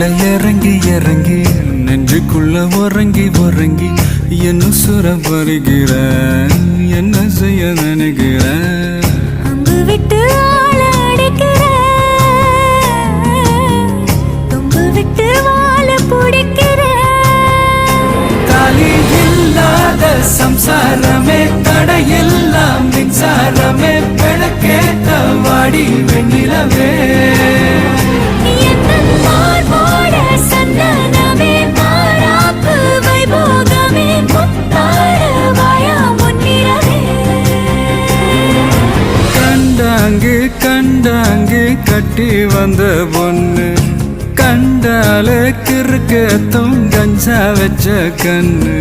இறங்கி இறங்கி நெஞ்சுக்குள்ள உறங்கி உறங்கி என்ன சுர வருகிற என்ன செய்ய நினைக்கிற அம்பு விட்டு ஆள அடிக்கிற தொம்பு விட்டு வாழ பிடிக்கிற தாலி இல்லாத சம்சாரமே தடையெல்லாம் மின்சாரமே விளக்கேத்த வாடி வெண்ணிலவே கண்டாங்கு கண்டாங்கு கட்டி வந்த பொண்ணு கண்டால கிறுக்கத்தும் கஞ்சா வச்ச கண்ணு